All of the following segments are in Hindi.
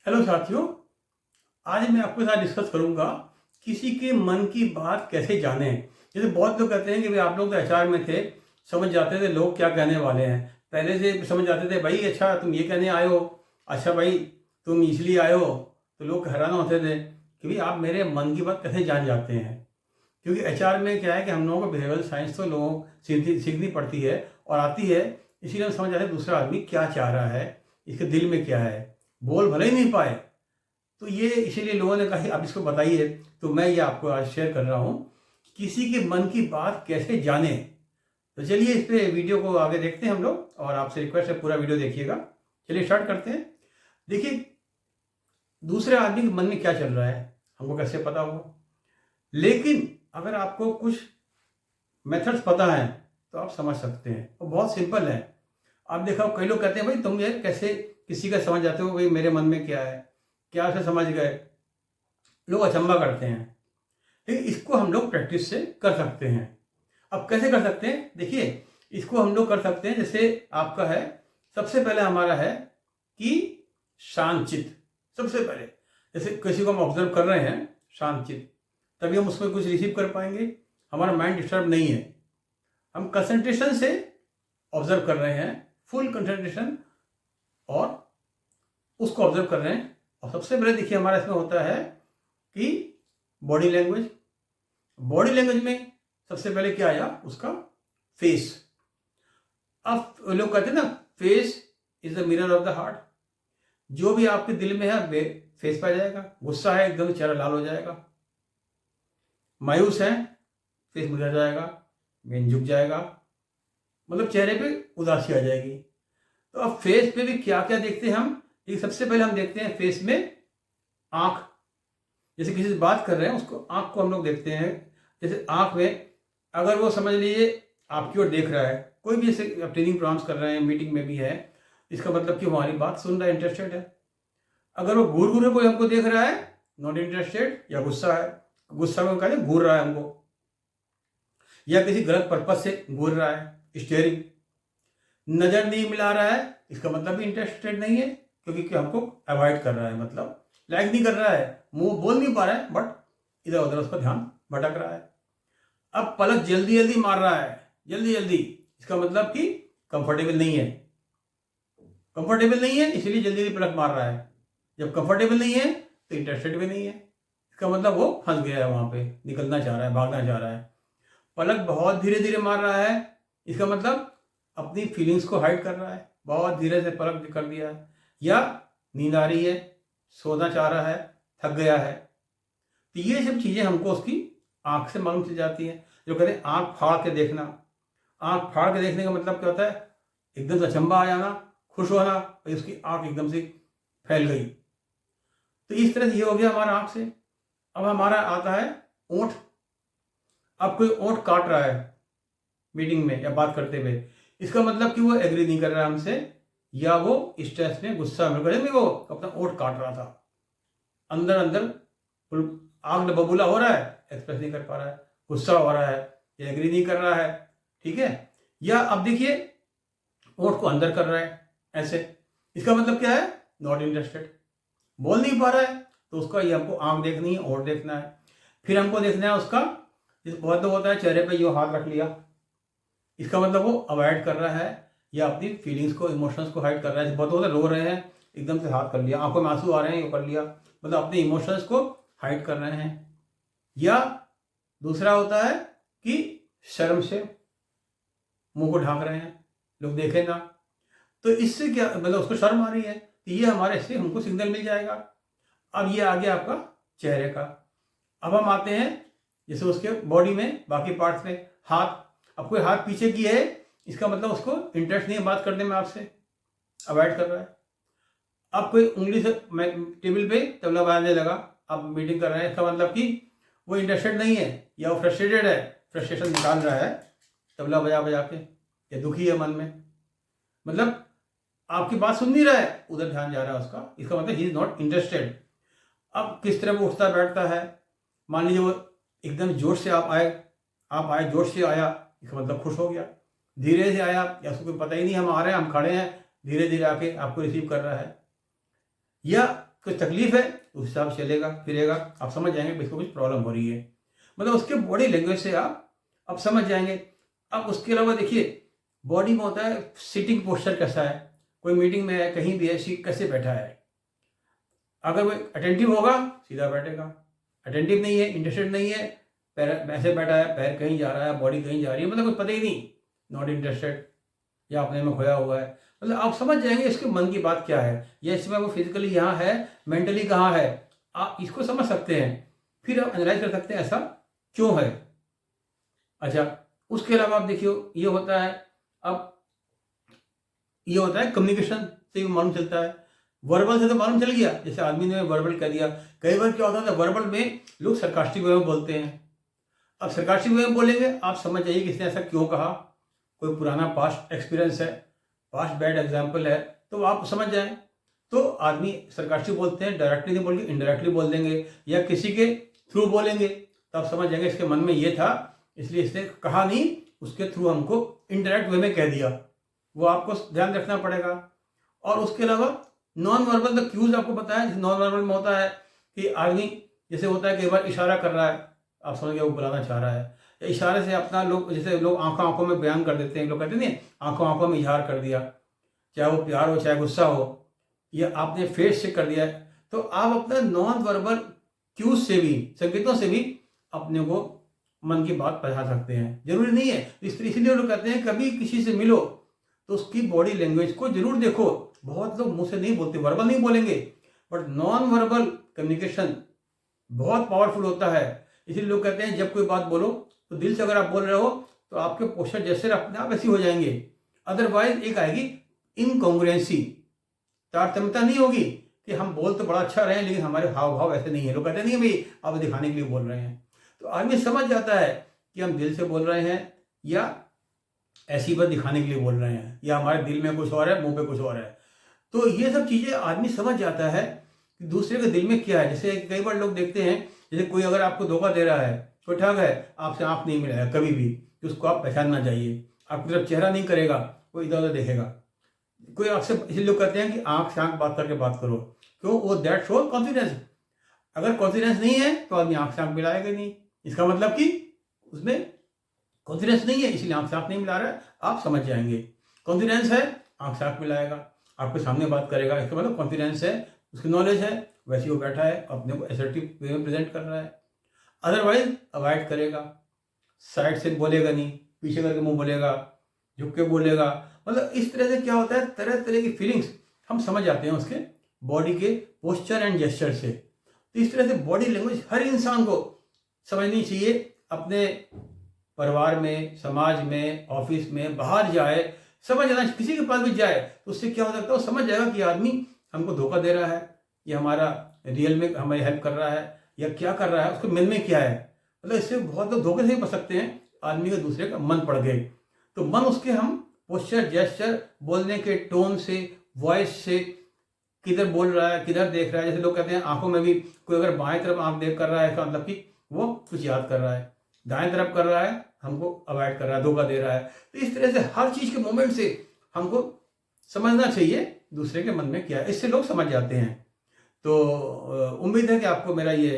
हेलो साथियों, आज मैं आपके साथ डिस्कस करूंगा किसी के मन की बात कैसे जाने। जैसे बहुत लोग कहते हैं कि भाई आप लोग तो एचआर में थे, समझ जाते थे लोग क्या कहने वाले हैं, पहले से समझ जाते थे भाई अच्छा तुम ये कहने आए हो, अच्छा भाई तुम इसलिए आए हो। तो लोग हैरान होते थे कि भाई आप मेरे मन की बात कैसे जान जाते हैं। क्योंकि एचआर में क्या है कि हम लोगों को बिहेवियरल साइंस तो लोगों को सीखनी पड़ती है और आती है, इसीलिए हम समझ जाते हैं दूसरा आदमी क्या चाह रहा है, इसके दिल में क्या है। बोल भले ही नहीं पाए तो ये इसीलिए लोगों ने कहा आप इसको बताइए, तो मैं ये आपको आज शेयर कर रहा हूँ किसी के मन की बात कैसे जाने। तो चलिए इस पे वीडियो को आगे देखते हैं हम लोग, और आपसे रिक्वेस्ट है पूरा वीडियो देखिएगा। चलिए स्टार्ट करते हैं। देखिए, दूसरे आदमी के मन में क्या चल रहा है हमको कैसे पता होगा, लेकिन अगर आपको कुछ मेथड्स पता है तो आप समझ सकते हैं, वो बहुत सिंपल है। आप देखा कई लोग कहते हैं भाई तुम ये कैसे किसी का समझ जाते हो, भाई मेरे मन में क्या है, क्या से समझ गए। लोग अचंभा करते हैं, लेकिन इसको हम लोग प्रैक्टिस से कर सकते हैं। अब कैसे कर सकते हैं, देखिए इसको हम लोग कर सकते हैं। जैसे आपका है, सबसे पहले हमारा है कि शांत चित्त। सबसे पहले जैसे किसी को हम ऑब्जर्व कर रहे हैं शांत चित्त, तभी हम उसमें कुछ रिसीव कर पाएंगे। हमारा माइंड डिस्टर्ब नहीं है, हम कंसंट्रेशन से ऑब्जर्व कर रहे हैं, फुल कंसंट्रेशन, और उसको ऑब्जर्व कर रहे हैं। और सबसे पहले देखिए हमारा इसमें होता है कि बॉडी लैंग्वेज। बॉडी लैंग्वेज में सबसे पहले क्या आया, उसका फेस। अब लोग कहते हैं ना, face is the mirror of the heart. जो भी आपके दिल में है फेस पे आ जाएगा। गुस्सा है एकदम चेहरा लाल हो जाएगा, मायूस है फेस मुरझा जाएगा, वेन झुक जाएगा, मतलब चेहरे पे उदासी आ जाएगी। तो अब फेस पे भी क्या क्या देखते हैं हम, ये सबसे पहले हम देखते हैं फेस में आंख। जैसे किसी से बात कर रहे हैं उसको आंख को हम लोग देखते हैं। जैसे आंख में अगर वो समझ लीजिए आपकी ओर देख रहा है, कोई भी जैसे ट्रेनिंग प्रोग्राम्स कर रहे हैं, मीटिंग में भी है, इसका मतलब कि हमारी बात सुन रहा है, इंटरेस्टेड है। अगर वो घूर घूर कोई हमको देख रहा है, नॉट इंटरेस्टेड, या गुस्सा है, गुस्सा में कहते घूर रहा है हमको, या किसी गलत पर्पज से घूर रहा है, स्टेयरिंग, नजर नहीं मिला रहा है, इसका मतलब भी इंटरेस्टेड नहीं है, क्योंकि हमको अवॉइड कर रहा है, मतलब लाइक नहीं कर रहा है, मुंह बोल नहीं पा रहा है बट इधर उधर उसका ध्यान भटक रहा है। अब पलक जल्दी जल्दी मार रहा है, जल्दी जल्दी, इसका मतलब कि कंफर्टेबल नहीं है। कंफर्टेबल नहीं है इसलिए जल्दी जल्दी पलक मार रहा है। जब कंफर्टेबल नहीं है तो इंटरेस्टेड भी नहीं है, इसका मतलब वो फंस गया है, वहां पे निकलना चाह रहा है, भागना चाह रहा है। पलक बहुत धीरे धीरे मार रहा है, इसका मतलब अपनी फीलिंग्स को हाइड कर रहा है, बहुत धीरे से पलक कर दिया है। या नींद आ रही है, सोना चाह रहा है, थक गया है। तो ये सब चीजें हमको उसकी आंख से मालूम चल जाती है। जो कहते हैं आंख फाड़ के देखना, आंख फाड़ के देखने का मतलब क्या होता है, एकदम से अचंबा आ जाना, खुश होना, और उसकी आंख एकदम से फैल गई। तो इस तरह से ये हो गया हमारा आंख से। अब हमारा आता है ओंठ। अब कोई ओंठ काट रहा है मीटिंग में या बात करते हुए, इसका मतलब कि वो एग्री नहीं कर रहा है हमसे, या वो स्ट्रेस में, गुस्सा में, वो अपना ओंठ काट रहा था, अंदर अंदर आग बबूला हो रहा है, एक्सप्रेस नहीं कर पा रहा है, गुस्सा हो रहा है, या एग्री नहीं कर रहा है, ठीक है। या अब देखिए ओंठ को अंदर कर रहा है ऐसे, इसका मतलब क्या है, नॉट इंटरेस्टेड, बोल नहीं पा रहा है। तो उसका ये हमको आंख देखनी है, ओंठ देखना है। फिर हमको देखना है उसका, बहुत लोग होता है चेहरे पे यो हाथ रख लिया, इसका मतलब वो अवॉइड कर रहा है, या अपनी फीलिंग्स को, इमोशंस को हाइड कर रहा है। बहुत होता है रो रहे हैं, एकदम से हाथ कर लिया, आंखों में आंसू आ रहे हैं, ये कर लिया, मतलब अपने इमोशंस को हाइड कर रहे हैं। या दूसरा होता है कि शर्म से मुंह को ढांक रहे हैं, लोग देखें ना। तो इससे क्या मतलब उसको शर्म आ रही है, तो ये हमारे से हमको सिग्नल मिल जाएगा। अब ये आ गया आपका चेहरे का। अब हम आते हैं जैसे उसके बॉडी में बाकी पार्ट्स में, हाथ। अब कोई हाथ पीछे की है, इसका मतलब उसको इंटरेस्ट नहीं है बात करने में आपसे, अवॉइड कर रहा है। अब कोई उंगली से टेबल पे तबला बजाने लगा, आप मीटिंग कर रहे हैं, इसका मतलब कि वो इंटरेस्टेड नहीं है, या वो फ्रस्ट्रेटेड है, फ्रस्ट्रेशन निकाल रहा है तबला बजा बजा के, या दुखी है मन में, मतलब आपकी बात सुन नहीं रहा है, उधर ध्यान जा रहा है उसका, इसका मतलब ही इज नॉट इंटरेस्टेड। अब किस तरह वो उठता बैठता है, मान लीजिए वो एकदम जोश से आप आए जोश से आया, इसका मतलब खुश हो गया। धीरे से आया, या उसको कोई पता ही नहीं हम आ रहे हैं, हम खड़े हैं, धीरे धीरे आके आपको रिसीव कर रहा है। या कुछ तकलीफ है उस हिसाब से चलेगा फिरेगा, आप समझ जाएंगे कि इसको कुछ प्रॉब्लम हो रही है। मतलब उसके बॉडी लैंग्वेज से आप अब समझ जाएंगे। अब उसके अलावा देखिए बॉडी में होता है सिटिंग पोस्चर कैसा है, कोई मीटिंग में है कहीं भी है कैसे बैठा है। अगर वो अटेंटिव होगा सीधा बैठेगा, अटेंटिव नहीं है, इंटरेस्टेड नहीं है, पैर ऐसे बैठा है, पैर कहीं जा रहा है, बॉडी कहीं जा रही है, मतलब कुछ पता ही नहीं, नॉट इंटरेस्टेड या अपने में खोया हुआ है। मतलब आप समझ जाएंगे इसके मन की बात क्या है, या इसमें वो फिजिकली यहाँ है, मेंटली कहाँ है, आप इसको समझ सकते हैं। फिर आप एनालाइज कर सकते हैं ऐसा क्यों है। अच्छा, उसके अलावा आप देखिए ये होता है, अब ये होता है कम्युनिकेशन से भी मालूम चलता है, वर्बल से तो मालूम चल गया, जैसे आदमी ने वर्बल कह दिया। कई बार क्या होता है वर्बल में लोग सरकास्टिक वे में बोलते हैं। अब सरकास्टिक वे में बोलेंगे आप समझ जाइए कि इसने ऐसा क्यों कहा, कोई पुराना पास्ट एक्सपीरियंस है, पास्ट बैड एग्जाम्पल है, तो आप समझ जाएं। तो आदमी सरकास्टिक बोलते हैं, डायरेक्टली नहीं बोल के इनडायरेक्टली बोल देंगे या किसी के थ्रू बोलेंगे, तो आप समझ जाएंगे इसके मन में ये था, इसलिए इसने कहा नहीं, उसके थ्रू हमको इनडायरेक्ट वे में कह दिया। वो आपको ध्यान रखना पड़ेगा। और उसके अलावा नॉन वर्बल द क्यूज आपको पता है, नॉन वर्बल में होता है कि आदमी जैसे होता है कई बार इशारा कर रहा है, आप समझ गए वो बुलाना चाह रहा है, या इशारे से अपना लोग जैसे लोग आंखों आंखों में बयान कर देते हैं, लोग कहते नहीं आंखों आंखों में इजहार कर दिया, चाहे वो प्यार हो चाहे गुस्सा हो, या आपने फेस से कर दिया है। तो आप अपना नॉन वर्बल क्यूज से भी, संकेतों से भी अपने को मन की बात पहुंचा सकते हैं। जरूरी नहीं है, इसलिए लोग कहते हैं कभी किसी से मिलो तो उसकी बॉडी लैंग्वेज को जरूर देखो। बहुत लोग मुंह से नहीं बोलते, वर्बल नहीं बोलेंगे, बट नॉन वर्बल कम्युनिकेशन बहुत पावरफुल होता है। इसलिए लोग कहते हैं जब कोई बात बोलो तो दिल से अगर आप बोल रहे हो तो आपके पोस्चर जैसे अपने आप ऐसी हो जाएंगे। अदरवाइज एक आएगी इनकॉन्ग्रुएंसी, तारतम्यता नहीं होगी कि हम बोल तो बड़ा अच्छा रहे हैं लेकिन हमारे हाव भाव ऐसे नहीं है। लोग कहते नहीं भाई आप दिखाने के लिए बोल रहे हैं। तो आदमी समझ जाता है कि हम दिल से बोल रहे हैं या ऐसी बात दिखाने के लिए बोल रहे हैं, या हमारे दिल में कुछ और है मुंह पे कुछ और है। तो ये सब चीजें आदमी समझ जाता है कि दूसरे के दिल में क्या है। जैसे कई बार लोग देखते हैं, जैसे कोई अगर आपको धोखा दे रहा है, कोई ठग है, आपसे आंख नहीं मिलाएगा कभी भी, तो उसको आप पहचानना चाहिए, आपकी तरफ चेहरा नहीं करेगा, वो इधर उधर देखेगा। कोई आपसे, इसलिए लोग कहते हैं कि आंख से आंख बात करके बात करो, क्यों, वो दैट शो कॉन्फिडेंस। अगर कॉन्फिडेंस नहीं है तो आदमी आंख से आंख मिलाएगा नहीं, इसका मतलब कि उसमें कॉन्फिडेंस नहीं है, इसलिए आंख से आंख नहीं मिला रहा है, आप समझ जाएंगे। कॉन्फिडेंस है आंख से आंख मिलाएगा, आपके सामने बात करेगा, इसका मतलब कॉन्फिडेंस है, उसकी नॉलेज है, वैसे वो बैठा है अपने को असर्टिव वे में प्रेजेंट कर रहा है। अदरवाइज अवॉइड करेगा, साइड से बोलेगा नहीं, पीछे करके मुंह बोलेगा, झुक के बोलेगा। मतलब इस तरह से क्या होता है, तरह तरह की फीलिंग्स हम समझ जाते हैं उसके बॉडी के पोस्चर एंड जेस्चर से। तो इस तरह से बॉडी लैंग्वेज हर इंसान को समझनी चाहिए। अपने परिवार में, समाज में, ऑफिस में, बाहर जाए, समझ जाना, किसी के पास भी जाए तो उससे क्या हो सकता है, वो समझ जाएगा कि आदमी हमको धोखा दे रहा है, या हमारा रियल में हमें हेल्प कर रहा है, या क्या कर रहा है, उसको मन में क्या है। मतलब इससे बहुत लोग धोखे से ही बच सकते हैं, आदमी को दूसरे का मन पड़ गए। तो मन उसके हम पोस्चर, जेस्चर, बोलने के टोन से, वॉइस से, किधर बोल रहा है, किधर देख रहा है। जैसे लोग कहते हैं आंखों में भी, कोई अगर बाएं तरफ आंख देख कर रहा है, इसका मतलब कि वो कुछ याद कर रहा है, दाएं तरफ कर रहा है हमको अवॉइड कर रहा है, धोखा दे रहा है। तो इस तरह से हर चीज के मोमेंट से हमको समझना चाहिए दूसरे के मन में क्या है, इससे लोग समझ जाते हैं। तो उम्मीद है कि आपको मेरा ये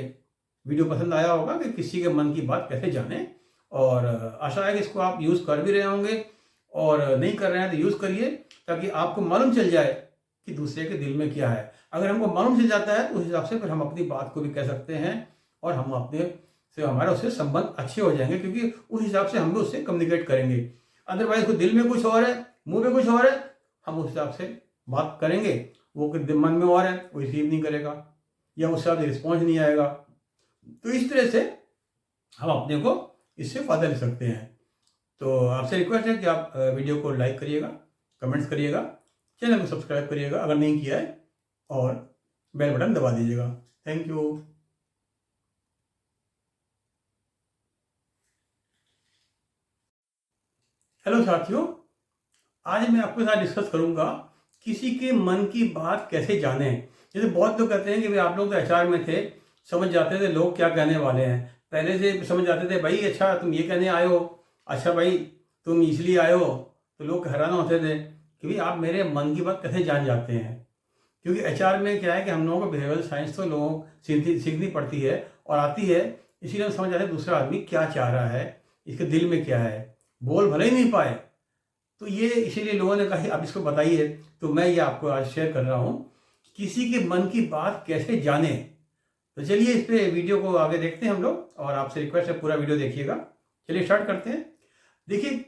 वीडियो पसंद आया होगा कि किसी के मन की बात कैसे जाने, और आशा है कि इसको आप यूज़ कर भी रहे होंगे, और नहीं कर रहे हैं तो यूज़ करिए, ताकि आपको मालूम चल जाए कि दूसरे के दिल में क्या है। अगर हमको मालूम चल जाता है तो उस हिसाब से फिर हम अपनी बात को भी कह सकते हैं, और हम अपने से हमारा उससे संबंध अच्छे हो जाएंगे, क्योंकि उस हिसाब से हम भी उससे कम्युनिकेट करेंगे। अदरवाइज को दिल में कुछ और है, मुंह में कुछ और है, हम उस हिसाब से बात करेंगे, वो मन में और है वो रिसीव नहीं करेगा, या उस हिसाब से रिस्पॉन्स नहीं आएगा। तो इस तरह से हम अपने को इससे फायदा ले सकते हैं। तो आपसे रिक्वेस्ट है कि आप वीडियो को लाइक करिएगा, कमेंट्स करिएगा, चैनल को सब्सक्राइब करिएगा अगर नहीं किया है, और बेल बटन दबा दीजिएगा। Thank you. हेलो साथियों, आज मैं आपके साथ डिस्कस करूंगा किसी के मन की बात कैसे जाने। जैसे बहुत लोग कहते हैं कि भाई आप लोग तो एचआर में थे, समझ जाते थे लोग क्या कहने वाले हैं, पहले से समझ जाते थे, भाई अच्छा तुम ये कहने आए हो, अच्छा भाई तुम इसलिए आए हो। तो लोग हैरान होते थे कि भाई आप मेरे मन की बात कैसे जान जाते हैं। क्योंकि एचआर में क्या है कि हम लोगों को बिहेवियरल साइंस तो लोगों को सीखनी पड़ती है और आती है, इसीलिए हम समझ जाते हैं दूसरा आदमी क्या चाह रहा है, इसके दिल में क्या है। बोल भले ही नहीं पाए तो ये इसीलिए लोगों ने कहा आप इसको बताइए, तो मैं ये आपको आज शेयर कर रहा हूँ किसी के मन की बात कैसे जाने। तो चलिए इस पे वीडियो को आगे देखते हैं हम लोग, और आपसे रिक्वेस्ट है पूरा वीडियो देखिएगा। चलिए स्टार्ट करते हैं। देखिए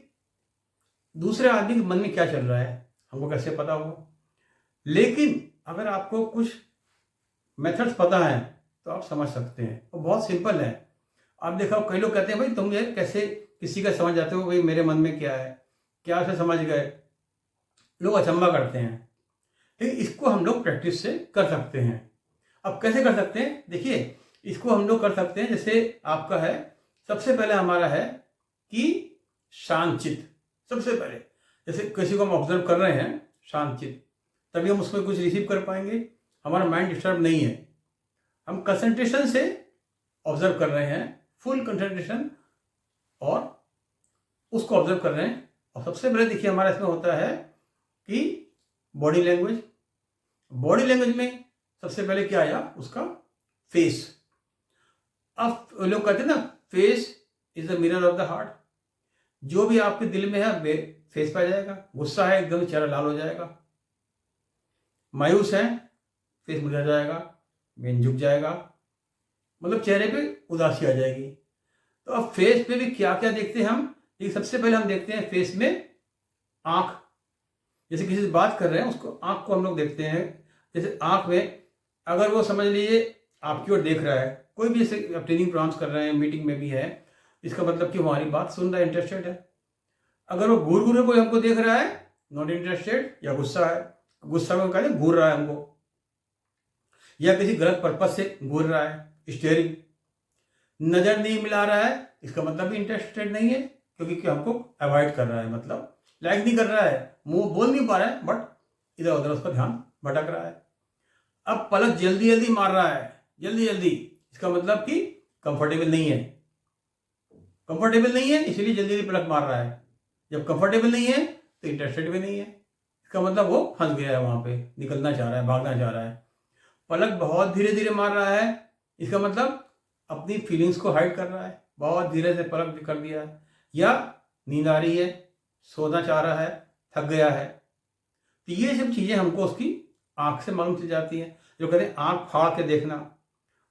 दूसरे आदमी के मन में क्या चल रहा है हमको कैसे पता होगा, लेकिन अगर आपको कुछ मेथड्स पता है तो आप समझ सकते हैं, वो बहुत सिंपल है। आप देखो कई लोग कहते हैं भाई तुम ये कैसे किसी का समझ जाते हो, भाई मेरे मन में क्या है, क्या से समझ गए, लोग अचंभा करते हैं। लेकिन इसको हम लोग प्रैक्टिस से कर सकते हैं। अब कैसे कर सकते हैं, देखिए इसको हम लोग कर सकते हैं। जैसे आपका है, सबसे पहले हमारा है कि शांत चित्त। सबसे पहले जैसे किसी को हम ऑब्जर्व कर रहे हैं शांत चित्त, तभी हम उसको कुछ रिसीव कर पाएंगे। हमारा माइंड डिस्टर्ब नहीं है, हम कंसंट्रेशन से ऑब्जर्व कर रहे हैं, फुल कंसंट्रेशन, और उसको ऑब्जर्व कर रहे हैं। और सबसे पहले देखिए हमारा इसमें होता है कि बॉडी लैंग्वेज। बॉडी लैंग्वेज में सबसे पहले क्या आया, उसका फेस। अब लोग कहते हैं ना face is the mirror of the heart. जो भी आपके दिल में है फेस पे आ जाएगा। गुस्सा है एकदम चेहरा लाल हो जाएगा, मायूस है फेस मुरझा जाएगा, मेन झुक जाएगा, मतलब चेहरे पे उदासी आ जाएगी। तो अब फेस पे भी क्या क्या देखते हैं हम, सबसे पहले हम देखते हैं फेस में आंख। जैसे किसी से बात कर रहे हैं उसको आंख को हम लोग देखते हैं। जैसे आंख में अगर वो समझ लीजिए आपकी ओर देख रहा है, कोई भी जैसे आप ट्रेनिंग प्रोग्राम्स कर रहे हैं, मीटिंग में भी है, इसका मतलब कि हमारी बात सुन रहा है, इंटरेस्टेड है। अगर वो घूर घूर कोई हमको देख रहा है, नॉट इंटरेस्टेड, या गुस्सा है, गुस्सा में कहते हैं घूर रहा है हमको, या किसी गलत पर्पज से घूर रहा है, स्टेयरिंग, नजर नहीं मिला रहा है, इसका मतलब भी इंटरेस्टेड नहीं है, क्योंकि हमको अवॉइड कर रहा है, मतलब लाइक नहीं कर रहा है, मुंह बोल नहीं पा रहा है, बट इधर उधर उसका ध्यान भटक रहा है। अब पलक जल्दी जल्दी मार रहा है, जल्दी जल्दी, इसका मतलब कि कंफर्टेबल नहीं है। कंफर्टेबल नहीं है इसलिए जल्दी जल्दी पलक मार रहा है। जब कंफर्टेबल नहीं है तो इंटरेस्टेड भी नहीं है, इसका मतलब वो फंस गया है, वहां पे निकलना चाह रहा है, भागना चाह रहा है। पलक बहुत धीरे धीरे मार रहा है, इसका मतलब अपनी फीलिंग्स को हाइड कर रहा है, बहुत धीरे से पलक कर दिया है, या नींद आ रही है, सोना चाह रहा है, थक गया है। तो ये सब चीजें हमको उसकी आंख से मालूम चल जाती है। जो कहते हैं आंख फाड़ के देखना,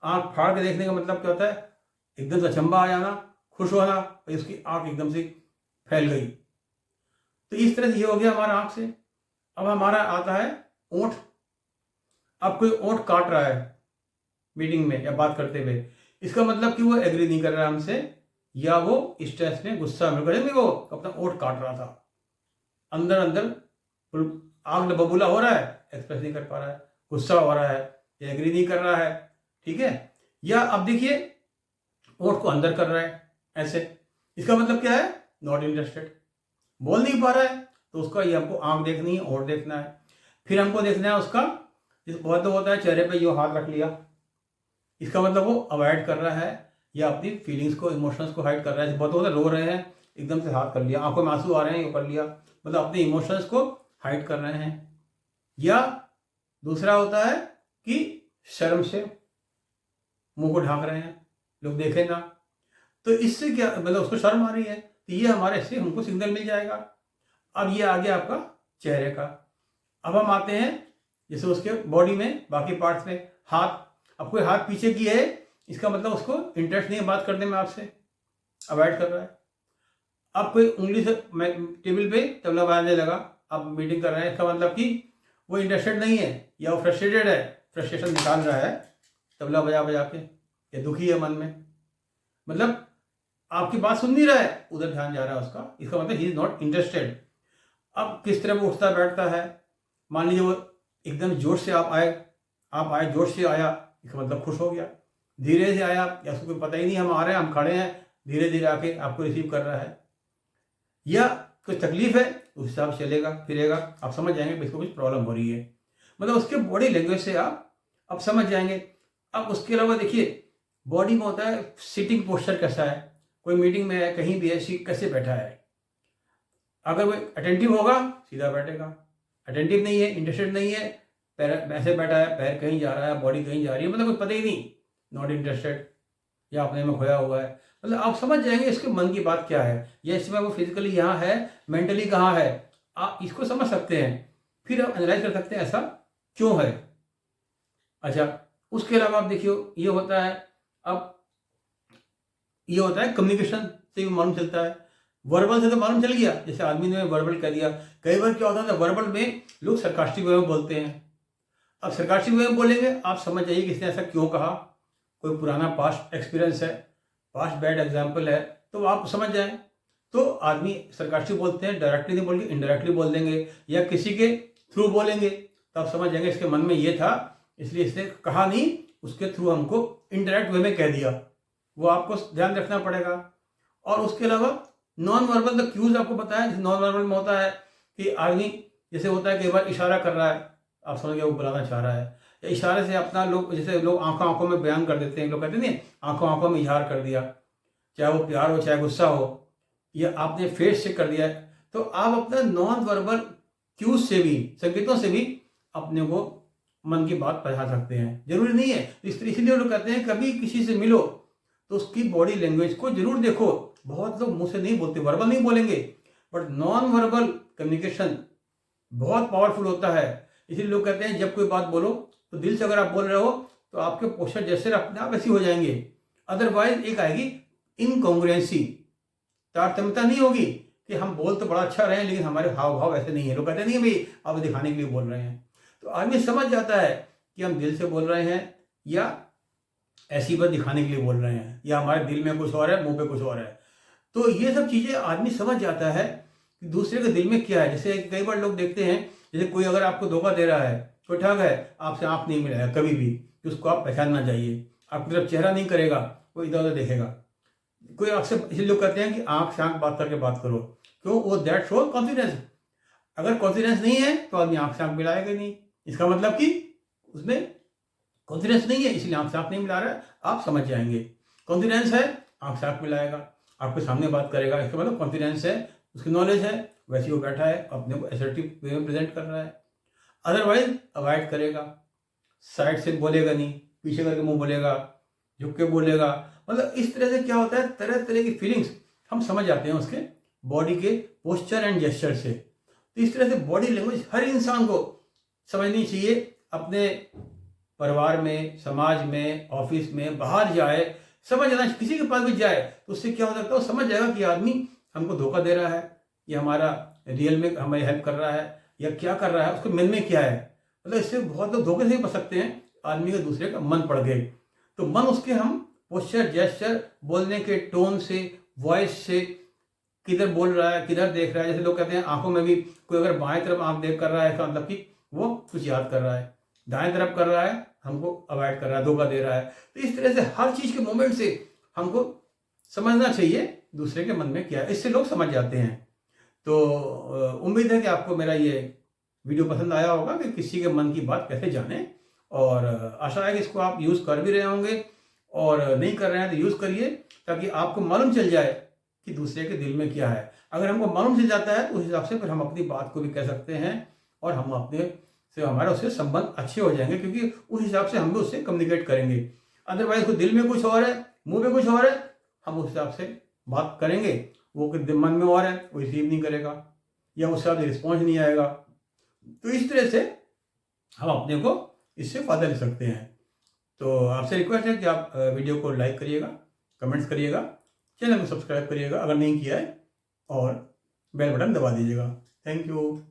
आंख फाड़ के देखने का मतलब क्या होता है, एकदम से अचंबा आ जाना, खुश होना, और उसकी आंख एकदम से फैल गई। तो इस तरह से ये हो गया हमारा आंख से। अब हमारा आता है ओंठ। अब कोई ओंठ काट रहा है मीटिंग में या बात करते हुए, इसका मतलब कि वो एग्री नहीं कर रहा है हमसे, या वो स्ट्रेस में, गुस्सा में, वो अपना ओंठ काट रहा था, अंदर अंदर आग बबूला हो रहा है, एक्सप्रेस नहीं कर पा रहा है, गुस्सा हो रहा है, या एग्री नहीं कर रहा है, ठीक है। या अब देखिए ओंठ को अंदर कर रहा है ऐसे, इसका मतलब क्या है, नॉट इंटरेस्टेड, बोल नहीं पा रहा है, तो उसका ये हमको आंख देखनी है, और देखना है। फिर हमको देखना है उसका, बहुत तो होता है चेहरे पे यो हाथ रख लिया, इसका मतलब वो अवॉइड कर रहा है, या अपनी फीलिंग्स को, इमोशंस को हाइड कर रहा है। बहुत होता है रो रहे हैं, एकदम से हाथ कर लिया, आंखों में आंसू आ रहे हैं, ये कर लिया, मतलब अपने इमोशंस को हाइड कर रहे हैं। या दूसरा होता है कि शर्म से मुंह को ढांक रहे हैं, लोग देखें ना, तो इससे क्या मतलब उसको शर्म आ रही है, तो ये हमारे से हमको सिग्नल मिल जाएगा। अब ये आ गया आपका चेहरे का। अब हम आते हैं जैसे उसके बॉडी में, बाकी पार्ट्स में, हाथ। अब कोई हाथ पीछे की है, इसका मतलब उसको इंटरेस्ट नहीं है बात करने में आपसे, अवॉइड कर रहा है। अब कोई उंगली से टेबल पे तबला बजाने लगा, आप मीटिंग कर रहे हैं, इसका मतलब कि वो इंटरेस्टेड नहीं है, या वो फ्रस्ट्रेटेड है, फ्रस्ट्रेशन निकाल रहा है तबला बजा बजा के, या दुखी है मन में, मतलब आपकी बात सुन नहीं रहा है, उधर ध्यान जा रहा है उसका, इसका मतलब ही इज नॉट इंटरेस्टेड। अब किस तरह वो उठता बैठता है, मान लीजिए वो एकदम जोश से आप आए जोश से आया, इसका मतलब खुश हो गया। धीरे से आया, या उसको पता ही नहीं हम आ रहे हैं, हम खड़े हैं, धीरे धीरे आके आपको रिसीव कर रहा है। या कुछ तकलीफ है, उस हिसाब से चलेगा फिरेगा, आप समझ जाएंगे कि इसको कुछ प्रॉब्लम हो रही है, मतलब उसके बॉडी लैंग्वेज से आप अब समझ जाएंगे। अब उसके अलावा देखिए बॉडी में होता है सिटिंग पोस्चर कैसा है, कोई मीटिंग में है, कहीं भी है, कैसे बैठा है। अगर वो अटेंटिव होगा सीधा बैठेगा, अटेंटिव नहीं है, इंटरेस्टेड नहीं है, पैर ऐसे बैठा है, पैर कहीं जा रहा है, बॉडी कहीं जा रही है, मतलब कुछ पता ही नहीं, नॉट इंटरेस्टेड, या अपने में खोया हुआ है। मतलब आप समझ जाएंगे इसके मन की बात क्या है, या इसमें वो फिजिकली यहाँ है, मेंटली कहाँ है, आप इसको समझ सकते हैं। फिर आप एनालाइज कर सकते हैं ऐसा क्यों है। अच्छा, उसके अलावा आप देखिए ये होता है, अब ये होता है कम्युनिकेशन से भी मालूम चलता है। वर्बल से तो मालूम चल गया, जैसे आदमी ने वर्बल कह दिया। कई बार क्या होता है, वर्बल में लोग सरकास्टिक वे में बोलते हैं। अब सरकास्टिक वे में बोलेंगे, आप समझ जाइए कि इसने ऐसा क्यों कहा, कोई पुराना पास्ट एक्सपीरियंस है, पास्ट बैड एग्जाम्पल है, तो आप समझ जाएं। तो आदमी सरकास्टिक बोलते हैं, डायरेक्टली नहीं बोलेंगे, इनडायरेक्टली बोल देंगे, या किसी के थ्रू बोलेंगे, तो आप समझ जाएंगे इसके मन में ये था, इसलिए इसने कहा नहीं, उसके थ्रू हमको इनडायरेक्ट वे में कह दिया। वो आपको ध्यान रखना पड़ेगा। और उसके अलावा नॉन वर्बल द क्यूज आपको पता है, नॉन वर्बल में होता है कि आदमी जैसे होता है कई बार इशारा कर रहा है, आप समझ गए वो बुलाना चाह रहा है, या इशारे से अपना लोग, जैसे लोग आंखों आंखों में बयान कर देते हैं, लोग कहते नहीं आंखों आंखों में इजहार कर दिया, चाहे वो प्यार हो चाहे गुस्सा हो, या आपने फेस से कर दिया है। तो आप अपना नॉन वर्बल क्यूज से भी, संकेतों से भी अपने को मन की बात पहुंचा सकते हैं। जरूरी नहीं है, इसलिए लोग कहते हैं कभी किसी से मिलो तो उसकी बॉडी लैंग्वेज को जरूर देखो। बहुत लोग मुंह से नहीं बोलते, वर्बल नहीं बोलेंगे, बट नॉन वर्बल कम्युनिकेशन बहुत पावरफुल होता है। इसीलिए लोग कहते हैं जब कोई बात बोलो तो दिल से अगर आप बोल रहे हो तो आपके पोस्चर जैसे अपने आप ऐसे हो जाएंगे। अदरवाइज एक आएगी इनकॉन्ग्रुएंसी, तारतम्यता नहीं होगी कि हम बोल तो बड़ा अच्छा रहे हैं लेकिन हमारे हाव भाव ऐसे नहीं है। लोग कहते नहीं है भाई आप दिखाने के लिए बोल रहे हैं। तो आदमी समझ जाता है कि हम दिल से बोल रहे हैं या ऐसी बात दिखाने के लिए बोल रहे हैं, या हमारे दिल में कुछ और है, मुंह पे कुछ और है। तो ये सब चीजें आदमी समझ जाता है कि दूसरे के दिल में क्या है। जैसे कई बार लोग देखते हैं, जैसे कोई अगर आपको धोखा दे रहा है, कोई ठग है, आपसे आंख नहीं मिलाएगा कभी भी, कि उसको आप पहचानना चाहिए, आपकी तरफ चेहरा नहीं करेगा, वो इधर उधर देखेगा। कोई अक्सर इसलिए लोग कहते हैं कि आंख से आंख बात करके बात करो, क्यों, वो दैट शो कॉन्फिडेंस। अगर कॉन्फिडेंस नहीं है तो आदमी आंख से आंख मिलाएगा नहीं, इसका मतलब कि उसमें कॉन्फिडेंस नहीं है, इसलिए आंख से आंख नहीं मिला रहा है। आप समझ जाएंगे कॉन्फिडेंस है, आंख से आंख मिलाएगा, आपके सामने बात करेगा, इसका मतलब कॉन्फिडेंस है, उसकी नॉलेज है, वैसे वो बैठा है, अपने को असर्टिव वे में प्रेजेंट कर रहा है। अदरवाइज अवॉइड करेगा, साइड से बोलेगा नहीं, पीछे करके मुंह बोलेगा, झुक के बोलेगा। मतलब इस तरह से क्या होता है, तरह तरह की फीलिंग्स हम समझ जाते हैं उसके बॉडी के पोस्चर एंड जेस्चर से। तो इस तरह से बॉडी लैंग्वेज हर इंसान को समझनी चाहिए। अपने परिवार में, समाज में, ऑफिस में, बाहर जाए, समझ जाना, किसी के पास भी जाए तो उससे क्या हो सकता है, वो समझ जाएगा कि आदमी हमको धोखा दे रहा है, या हमारा रियल में हमें हेल्प कर रहा है, या क्या कर रहा है, उसके मन में क्या है। मतलब इससे बहुत लोग धोखे से बच सकते हैं, आदमी का दूसरे का मन पड़ गए तो मन उसके हम पोस्चर, जेस्चर, बोलने के टोन से, वॉइस से, किधर बोल रहा है, किधर देख रहा है। जैसे लोग कहते हैं आंखों में भी कोई अगर बाएं तरफ आंख देख कर रहा है, इसका मतलब कि वो कुछ याद कर रहा है, दाएं तरफ कर रहा है हमको अवॉइड कर रहा है, धोखा दे रहा है। तो इस तरह से हर चीज के मोमेंट से हमको समझना चाहिए दूसरे के मन में क्या है, इससे लोग समझ जाते हैं। तो उम्मीद है कि आपको मेरा ये वीडियो पसंद आया होगा कि किसी के मन की बात कैसे जाने, और आशा है कि इसको आप यूज़ कर भी रहे होंगे, और नहीं कर रहे हैं तो यूज़ करिए, ताकि आपको मालूम चल जाए कि दूसरे के दिल में क्या है। अगर हमको मालूम चल जाता है तो उस हिसाब से फिर हम अपनी बात को भी कह सकते हैं, और हम अपने से हमारा उससे संबंध अच्छे हो जाएंगे, क्योंकि उस हिसाब से हम भी उससे कम्युनिकेट करेंगे। अदरवाइज वो दिल में कुछ और है, मुंह में कुछ और है, हम उस हिसाब से बात करेंगे, वो मन में और है, वो रिसीव नहीं करेगा, या उस हिसाब से रिस्पॉन्स नहीं आएगा। तो इस तरह से हम अपने को इससे फायदा ले सकते हैं। तो आपसे रिक्वेस्ट है कि आप वीडियो को लाइक करिएगा, कमेंट्स करिएगा, चैनल को सब्सक्राइब करिएगा अगर नहीं किया है, और बेल बटन दबा दीजिएगा। Thank you.